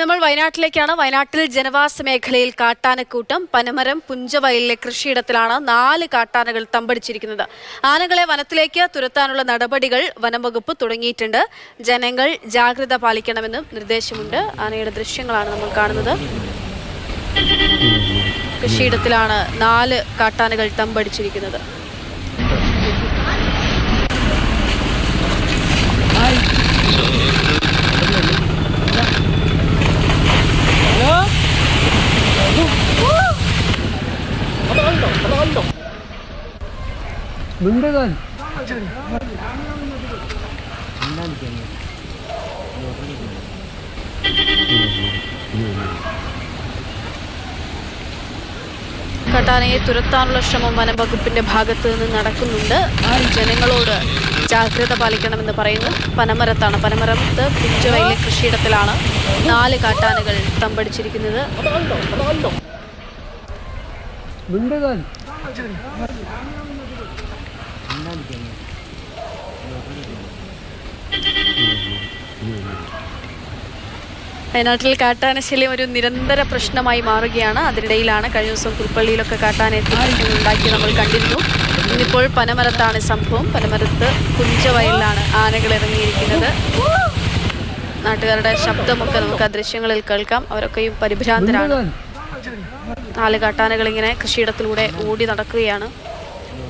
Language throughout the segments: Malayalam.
നമ്മൾ വയനാട്ടിലേക്കാണ്. വയനാട്ടിൽ ജനവാസ മേഖലയിൽ കാട്ടാനക്കൂട്ടം. പനമരം പുഞ്ചവയലിലെ കൃഷിയിടത്തിലാണ് 4 കാട്ടാനകൾ തമ്പടിച്ചിരിക്കുന്നത്. ആനകളെ വനത്തിലേക്ക് തുരത്താനുള്ള നടപടികൾ വനംവകുപ്പ് തുടങ്ങിയിട്ടുണ്ട്. ജനങ്ങൾ ജാഗ്രത പാലിക്കണമെന്നും നിർദ്ദേശമുണ്ട്. ആനയുടെ ദൃശ്യങ്ങളാണ് നമ്മൾ കാണുന്നത്. കൃഷിയിടത്തിലാണ് 4 കാട്ടാനകൾ തമ്പടിച്ചിരിക്കുന്നത്. കാട്ടാനയെ തുരത്താനുള്ള ശ്രമം വനംവകുപ്പിന്റെ ഭാഗത്ത് നിന്ന് നടക്കുന്നുണ്ട്. ജനങ്ങളോട് ജാഗ്രത പാലിക്കണമെന്ന് പറയുന്നു. പനമരത്താണ്. പനമരത്ത് പുഞ്ചവയലിലെ കൃഷിയിടത്തിലാണ് 4 കാട്ടാനകൾ തമ്പടിച്ചിരിക്കുന്നത്. വയനാട്ടിൽ കാട്ടാനശല്യം ഒരു നിരന്തര പ്രശ്നമായി മാറുകയാണ്. അതിനിടയിലാണ് കഴിഞ്ഞ ദിവസം പുൽപ്പള്ളിയിലൊക്കെ കാട്ടാനയുണ്ടാക്കി നമ്മൾ കണ്ടിരുന്നു. ഇന്നിപ്പോൾ പനമരത്താണ് സംഭവം. പനമരത്ത് പുഞ്ചവയലിലാണ് ആനകൾ ഇറങ്ങിയിരിക്കുന്നത്. നാട്ടുകാരുടെ ശബ്ദമൊക്കെ നമുക്ക് ആ ദൃശ്യങ്ങളിൽ കേൾക്കാം. അവരൊക്കെയും പരിഭ്രാന്തരാണ്. 4 കാട്ടാനകൾ ഇങ്ങനെ കൃഷിയിടത്തിലൂടെ ഓടി നടക്കുകയാണ്.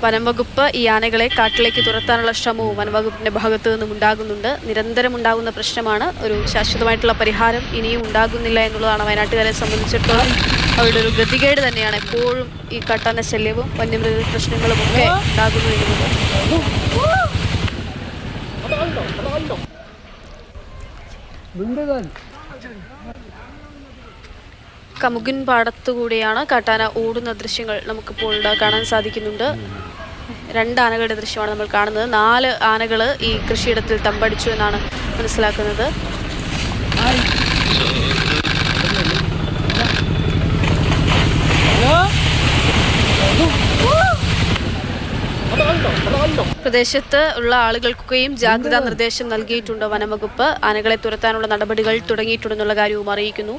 വനംവകുപ്പ് ഈ ആനകളെ കാട്ടിലേക്ക് തുരത്താനുള്ള ശ്രമവും വനംവകുപ്പിന്റെ ഭാഗത്തു നിന്നും ഉണ്ടാകുന്നുണ്ട്. നിരന്തരം ഉണ്ടാകുന്ന പ്രശ്നമാണ്. ഒരു ശാശ്വതമായിട്ടുള്ള പരിഹാരം ഇനിയും ഉണ്ടാകുന്നില്ല എന്നുള്ളതാണ് വയനാട്ടുകാരെ സംബന്ധിച്ചിടത്തോളം അവരുടെ ഒരു ഗതികേട് തന്നെയാണ്. എപ്പോഴും ഈ കാട്ടാന ശല്യവും വന്യമൃഗ പ്രശ്നങ്ങളും ഒക്കെ ഉണ്ടാകുന്നു എന്നുള്ളത്. കമുകിൻ പാടത്തുകൂടിയാണ് കാട്ടാന ഓടുന്ന ദൃശ്യങ്ങൾ നമുക്കിപ്പോൾ കാണാൻ സാധിക്കുന്നുണ്ട്. 2 ആനകളുടെ ദൃശ്യമാണ് നമ്മൾ കാണുന്നത്. 4 ആനകൾ ഈ കൃഷിയിടത്തിൽ തമ്പടിച്ചു എന്നാണ് മനസ്സിലാക്കുന്നത്. പ്രദേശത്ത് ഉള്ള ആളുകൾക്കൊക്കെയും ജാഗ്രതാ നിർദ്ദേശം നൽകിയിട്ടുണ്ട് വനംവകുപ്പ്. ആനകളെ തുരത്താനുള്ള നടപടികൾ തുടങ്ങിയിട്ടുണ്ടെന്നുള്ള കാര്യവും അറിയിക്കുന്നു.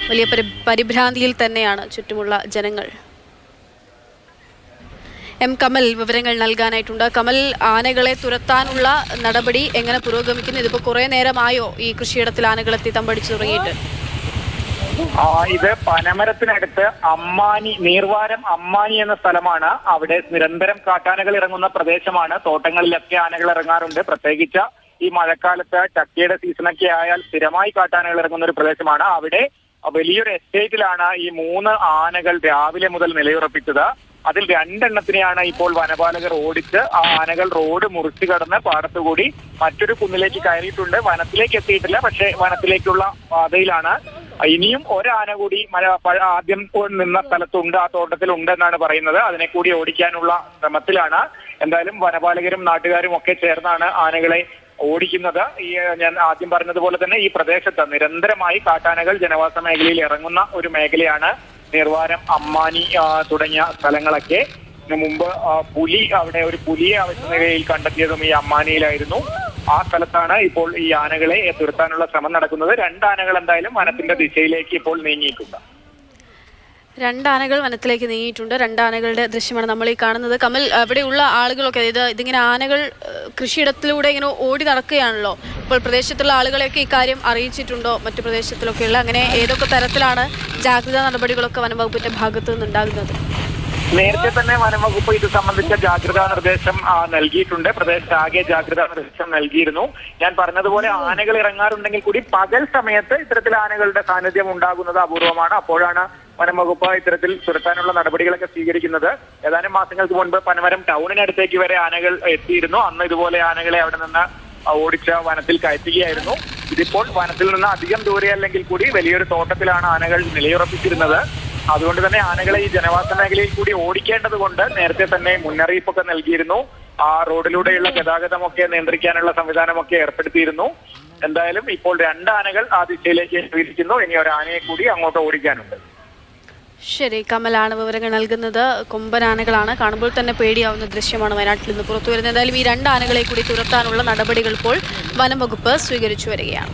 വലിയ പരിഭ്രാന്തിയിൽ തന്നെയാണ് ചുറ്റുമുള്ള ജനങ്ങൾ. എം കമൽ വിവരങ്ങൾ നൽകാനായിട്ടുണ്ട്. കമൽ, ആനകളെ തുരത്താനുള്ള നടപടി എങ്ങനെ പുരോഗമിക്കുന്നു? ഇതിപ്പോൾ കുറെ നേരമായോ ഈ കൃഷിയിടത്തിൽ ആനകളെത്തി തമ്പടിച്ചു തുടങ്ങിയിട്ട്? ഇത് പനമരത്തിനടുത്ത് നീർവാരം അമ്മാനി എന്ന സ്ഥലമാണ്. അവിടെ നിരന്തരം കാട്ടാനകൾ ഇറങ്ങുന്ന പ്രദേശമാണ്. തോട്ടങ്ങളിലൊക്കെ ആനകൾ ഇറങ്ങാറുണ്ട്. പ്രത്യേകിച്ച് ഈ മഴക്കാലത്ത് ചക്കയുടെ സീസണൊക്കെ ആയാൽ സ്ഥിരമായി കാട്ടാനകൾ ഇറങ്ങുന്ന ഒരു പ്രദേശമാണ്. അവിടെ വലിയൊരു എസ്റ്റേറ്റിലാണ് ഈ 3 ആനകൾ രാവിലെ മുതൽ നിലയുറപ്പിച്ചത്. അതിൽ 2 എണ്ണത്തിനെയാണ് ഇപ്പോൾ വനപാലകർ ഓടിച്ച് ആ ആനകൾ റോഡ് മുറിച്ചു കടന്ന് പാടത്തുകൂടി മറ്റൊരു കുന്നിലേക്ക് കയറിയിട്ടുണ്ട്. വനത്തിലേക്ക് എത്തിയിട്ടില്ല, പക്ഷെ വനത്തിലേക്കുള്ള പാതയിലാണ്. ഇനിയും 1 ആന കൂടി ആദ്യം നിന്ന സ്ഥലത്തുണ്ട്, ആ തോട്ടത്തിലുണ്ട് എന്നാണ് പറയുന്നത്. അതിനെ കൂടി ഓടിക്കാനുള്ള ശ്രമത്തിലാണ്. എന്തായാലും വനപാലകരും നാട്ടുകാരും ഒക്കെ ചേർന്നാണ് ആനകളെ ഓടിക്കുന്നത്. ഞാൻ ആദ്യം പറഞ്ഞതുപോലെ തന്നെ ഈ പ്രദേശത്ത് നിരന്തരമായി കാട്ടാനകൾ ജനവാസ മേഖലയിൽ ഇറങ്ങുന്ന ഒരു മേഖലയാണ് നീർവാരം അമ്മാനി തുടങ്ങിയ സ്ഥലങ്ങളൊക്കെ. മുമ്പ് അവിടെ ഒരു പുലിയെ അവശനിലയിൽ കണ്ടെത്തിയതും ഈ അമ്മാനിയിലായിരുന്നു. ആ സ്ഥലത്താണ് ഇപ്പോൾ ഈ ആനകളെ തുരത്താനുള്ള ശ്രമം നടക്കുന്നത്. 2 ആനകൾ എന്തായാലും വനത്തിന്റെ ദിശയിലേക്ക് ഇപ്പോൾ നീങ്ങിയിട്ടുണ്ട്. 2 ആനകൾ വനത്തിലേക്ക് നീങ്ങിയിട്ടുണ്ട്. 2 ആനകളുടെ ദൃശ്യമാണ് നമ്മൾ ഈ കാണുന്നത്. കമൽ, അവിടെയുള്ള ആളുകളൊക്കെ ഇതിങ്ങനെ ആനകൾ കൃഷിയിടത്തിലൂടെ ഇങ്ങനെ ഓടി നടക്കുകയാണല്ലോ. ഇപ്പോൾ പ്രദേശത്തുള്ള ആളുകളെയൊക്കെ ഇക്കാര്യം അറിയിച്ചിട്ടുണ്ടോ? മറ്റു പ്രദേശത്തിലൊക്കെയുള്ള അങ്ങനെ ഏതൊക്കെ തരത്തിലാണ് ജാഗ്രതാ നടപടികളൊക്കെ വനംവകുപ്പിന്റെ ഭാഗത്തു നിന്നുണ്ടാകുന്നത്? നേരത്തെ തന്നെ വനംവകുപ്പ് ഇത് സംബന്ധിച്ച ജാഗ്രതാ നിർദ്ദേശം നൽകിയിട്ടുണ്ട്. പ്രദേശത്താകെ ജാഗ്രതാ നിർദ്ദേശം നൽകിയിരുന്നു. ഞാൻ പറഞ്ഞതുപോലെ ആനകൾ ഇറങ്ങാറുണ്ടെങ്കിൽ കൂടി പകൽ സമയത്ത് ഇത്തരത്തിൽ ആനകളുടെ സാന്നിധ്യം ഉണ്ടാകുന്നത് അപൂർവമാണ്. അപ്പോഴാണ് വനംവകുപ്പ് ഇത്തരത്തിൽ തുരത്താനുള്ള നടപടികളൊക്കെ സ്വീകരിക്കുന്നത്. ഏതാനും മാസങ്ങൾക്ക് മുൻപ് പനമരം ടൗണിനടുത്തേക്ക് വരെ ആനകൾ എത്തിയിരുന്നു. അന്ന് ഇതുപോലെ ആനകളെ അവിടെ നിന്ന് ഓടിച്ച് വനത്തിൽ കയറ്റുകയായിരുന്നു. ഇതിപ്പോൾ വനത്തിൽ നിന്ന് അധികം ദൂരെ അല്ലെങ്കിൽ കൂടി വലിയൊരു തോട്ടത്തിലാണ് ആനകൾ നിലയുറപ്പിച്ചിരുന്നത്. അതുകൊണ്ട് തന്നെ ആനകളെ ഈ ജനവാസ മേഖലയിൽ കൂടി ഓടിക്കേണ്ടത് കൊണ്ട് നേരത്തെ തന്നെ മുന്നറിയിപ്പൊക്കെ നൽകിയിരുന്നു. ആ റോഡിലൂടെയുള്ള ഗതാഗതമൊക്കെ നിയന്ത്രിക്കാനുള്ള സംവിധാനമൊക്കെ ഏർപ്പെടുത്തിയിരുന്നു. എന്തായാലും ഇപ്പോൾ 2 ആനകൾ ആ ദിശയിലേക്ക് എത്തിയിരിക്കുന്നു. ഇനി 1 ആനയെ കൂടി അങ്ങോട്ട് ഓടിക്കാനുണ്ട്. ശരി, കമലാണ് വിവരങ്ങൾ നൽകുന്നത്. കൊമ്പൻ ആനകളാണ്. കാണുമ്പോൾ തന്നെ പേടിയാവുന്ന ദൃശ്യമാണ് വയനാട്ടിൽ നിന്ന് പുറത്തു വരുന്നത്. എന്തായാലും ഈ 2 ആനകളെ കൂടി തുരത്താനുള്ള നടപടികൾ ഇപ്പോൾ വനം വകുപ്പ് സ്വീകരിച്ചു വരികയാണ്.